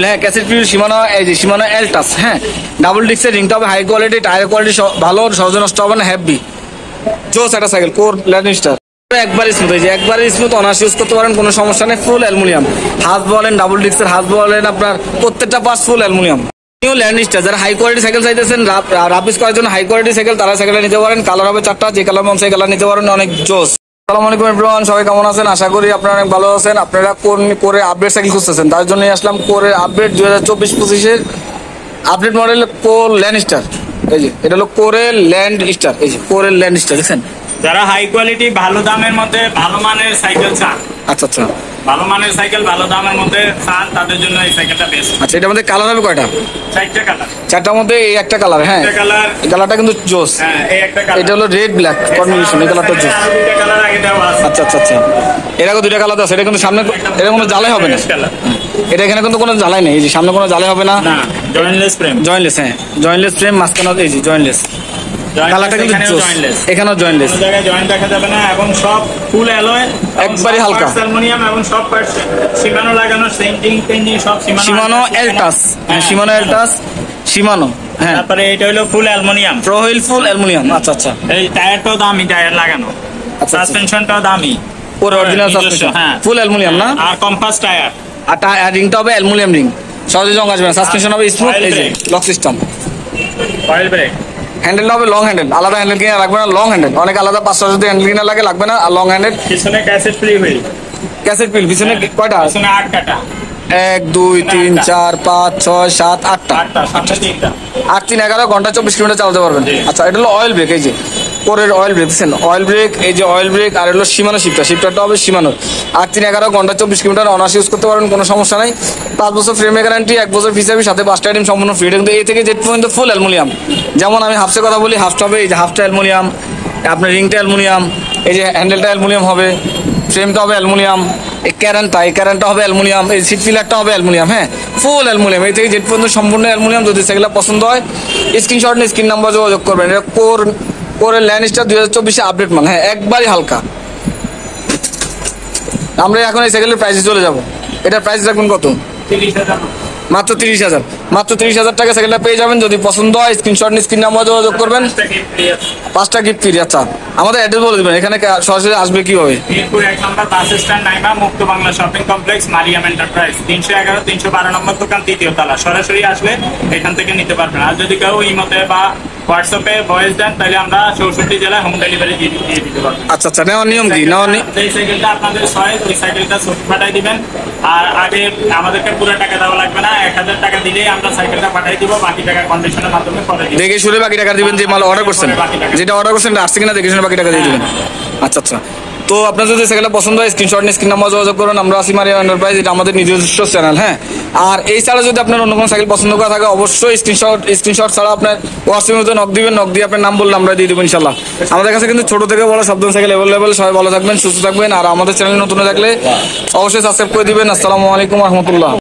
হ্যাঁ cassette feel সীমানো, এই যে সীমানো এলটাস, হ্যাঁ ডাবল ডিস্কের, রিংটা হবে হাই কোয়ালিটি, টায়ার কোয়ালিটি ভালো, সহজে নষ্ট হবে না, হ্যাভি জোস একটা সাইকেল, কোর ল্যান্ডস্টার একবার স্মুথ, এই যে একবার স্মুথ, অনার্স ইউজ করতে পারেন, কোনো সমস্যা নেই, ফুল অ্যালুমিনিয়াম, হাত বলেন ডাবল ডিস্কের, হাত বলেন আপনার প্রত্যেকটা পার্টস ফুল অ্যালুমিনিয়াম। নিউ ল্যান্ডস্টার, যারা হাই কোয়ালিটি সাইকেল চাইতেছেন, রাফিস করার জন্য হাই কোয়ালিটি সাইকেল, তারা সাইকেলটা নিতে পারেন। কালার হবে 4টা, যে কালার মন সেই কালার নিতে পারেন, অনেক জোস। আসসালামু আলাইকুম এভরিওয়ান, সবাই কেমন আছেন? আশা করি আপনারা অনেক ভালো আছেন। আপনারা কোরে আপডেট সাইকেল খুঁজতেছেন, তার জন্য আসলাম কোরে আপডেট 2024-25-এর আপডেট মডেল কোর ল্যান্ডস্টার। এই যে এটা হলো কোরে ল্যান্ডস্টার, এই যে কোরে ল্যান্ডস্টার দেখছেন। যারা হাই কোয়ালিটি ভালো দামের মধ্যে ভালো মানের সাইকেল চান, আচ্ছা আচ্ছা, ভালো মানের সাইকেল ভালো দামের মধ্যে চান, তাদের জন্য এই সাইকেলটা বেস্ট। আচ্ছা এটার মধ্যে কালার হবে কয়টা? 4টা কালার, 4টার মধ্যে এই একটা কালার, হ্যাঁ কালার, এই কালারটা কিন্তু জোস। হ্যাঁ এই একটা কালার, এটা হলো রেড ব্ল্যাক কম্বিনেশন, এই কালারটা জোস। আর 2টা কালার আগে দেওয়া আছে। আচ্ছা আচ্ছা আচ্ছা, এরকম 2টা কালার আছে। এটা কিন্তু সামনে, এটা কোনো জ্বালাই হবে না, এটা এখানে কিন্তু কোনো জ্বালাই নেই, এই যে সামনে কোনো জ্বালাই হবে না, না জয়েন্টলেস ফ্রেম, জয়েন্টলেস, হ্যাঁ জয়েন্টলেস ফ্রেম, মাঝখানে এই যে জয়েন্টলেস, কালারটা কিন্তু জোস, এখানেও জয়েন্টলেস, কোনো জায়গায় জয়েন্ট দেখা যাবে না, এবং সব ফুল অ্যালয়, একবারই হালকা অ্যালুমিনিয়াম, এবং সব পার্টস সীমানো লাগানো, সেন্টিং পেন্টিং সব সীমানো এলটাস, হ্যাঁ সীমানো এলটাস, সীমানো, হ্যাঁ তারপরে এটা হলো ফুল অ্যালুমিনিয়াম, প্রো হুইল ফুল অ্যালুমিনিয়াম। আচ্ছা আচ্ছা, এই টায়ারটাও দামি টায়ার লাগানো, সাসপেনশনটাও দামি, পুরো অরিজিনাল সাসপেনশন, হ্যাঁ ফুল অ্যালুমিনিয়াম না, আর কম্পাস টায়ার, আর রিংটা হবে অ্যালুমিনিয়াম রিং, সহজে জং আসবে না, সাসপেনশন হবে স্মুথ, এই যে লক সিস্টেম, অয়েল ব্রেক, হ্যান্ডেলটা হবে লং হ্যান্ডেল, আলাদা হ্যান্ডেল কিনা লাগবে না, লং হ্যান্ডেল, অনেক আলাদা 500 যদি হ্যান্ডেল কিনা লাগে, লাগবে না, আর লং হ্যান্ডেল। পিছনে ক্যাসেট ফ্রি হুইল, ক্যাসেট পিল পিছনে কয়টা? পিছনে 8 কাটা, 1 2 3 4 5 6 7 8টা, 8টা, সামনে 3টা, 8 3 11 ঘন্টা 24 কিলোমিটার চালাতে পারবেন। আচ্ছা এটা হলো অয়েল ব্রেক, এই যে কোরের অয়েল ব্রেক দেখছেন, অয়েল ব্রেক, এই যে অয়েল ব্রেক, আর হলো সীমানো শিফটারটা হবে সীমানোর। 8 3 11 ঘন্টা 24 কিলোমিটার অনার্স ইউজ করতে পারবেন, কোনো সমস্যা নাই। 5 বছর ফ্রেমের গ্যারান্টি, 1 বছর ফিসাবি, সাথে 5টা আইটেম সম্পূর্ণ ফ্রি। কিন্তু এই থেকে জেড পর্যন্ত ফুল অ্যালুমিনিয়াম। যেমন আমি হাফসের কথা বলি, হাফটা হবে এই যে হাফটা অ্যালুমিনিয়াম, আপনার রিংটা অ্যালুমিনিয়াম, এই যে হ্যান্ডেলটা অ্যালুমিনিয়াম হবে, ফ্রেমটা হবে অ্যালুমিনিয়াম, এই ক্যারেন্টটা হবে অ্যালুমিনিয়াম, এই সিট ফিলারটা হবে অ্যালুমিনিয়াম, হ্যাঁ ফুল অ্যালুমিনিয়াম। এই থেকে জেড পর্যন্ত সম্পূর্ণ অ্যালুমিনিয়াম। যদি সেগুলো পছন্দ হয় স্ক্রিনশট নিয়ে স্ক্রিন নাম্বার যোগাযোগ করবেন। এটা কোরের ল্যান্ডস্টার 2024 আপডেট মাল, হ্যাঁ একবারই হালকা। আমরা এখন এই সাইকেলের প্রাইসে চলে যাব। এটার প্রাইস রাখবেন কত? 30,000, মাত্র 30,000, মাত্র 30,000 টাকা সাইকেলটা পেয়ে যাবেন। যদি পছন্দ হয় স্ক্রিনশট নিয়ে স্ক্রিন নাম্বার যোগাযোগ করবেন, 5টা গিফট ফ্রি। আচ্ছা আমাদের অ্যাড্রেস বলে দেবেন, এখানে সরাসরি আসবে কিভাবে? মিরপুর 1 নম্বর bus stand, Naima Mukto Bangla shopping complex, Mariam enterprise, 311 312 নম্বর দোকান, 3য় তলা। সরাসরি আসলে এখান থেকে নিতে পারবেন। আর যদি কেউ ইমোতে বা হোয়াটসঅ্যাপে ভয়েস দেন, তাহলে আমরা 64 জেলায় হোম ডেলিভারি দিয়ে দিতে পারবো। আচ্ছা আচ্ছা, নেওয়ার নিয়ম কি? এই সাইকেলটা আপনাদের চয়েস, ওই সাইকেলটা ছবি পাঠাই দিবেন। আর আগে আমাদেরকে পুরো টাকা দেওয়া লাগবে না, 1000 টাকা দিলেই আমরা সাইকেলটা পাঠাই দিব, বাকি টাকা কন্ডিশনের মাধ্যমে করে দিব। দেখে শুনে বাকি টাকা দিবেন, যে মাল অর্ডার করছেন, যেটা অর্ডার করছেন আসছে কিনা দেখে শুনে বাকি টাকা দিয়ে দিবেন। আচ্ছা আচ্ছা, তো আপনার যদি সাইকেলটা পছন্দ হয় স্ক্রিনশট নিয়ে স্ক্রিন নাম্বার যোগাযোগ করুন। আমরা আছি মারিয়াম এন্টারপ্রাইজ, এটা আমাদের নিজস্ব চ্যানেল, হ্যাঁ। আর এই ছাড়া যদি আপনার অন্য কোনো সাইকেল পছন্দ করা থাকে, অবশ্যই স্ক্রিনশট ছাড়া আপনার হোয়াটসঅ্যাপের মধ্যে নক দিবেন, নক দিয়ে আপনার নাম বললে আমরা দিয়ে দেবো ইনশাল্লাহ। আমাদের কাছে কিন্তু ছোট থেকে বড় সব ধরনের সাইকেল অ্যাভেলেবেল। সবাই ভালো থাকবেন, সুস্থ থাকবেন, আর আমাদের চ্যানেল নতুন থাকলে অবশ্যই সাবস্ক্রাইব করে দিবেন। আসসালামু আলাইকুম রহমতুল্লাহ।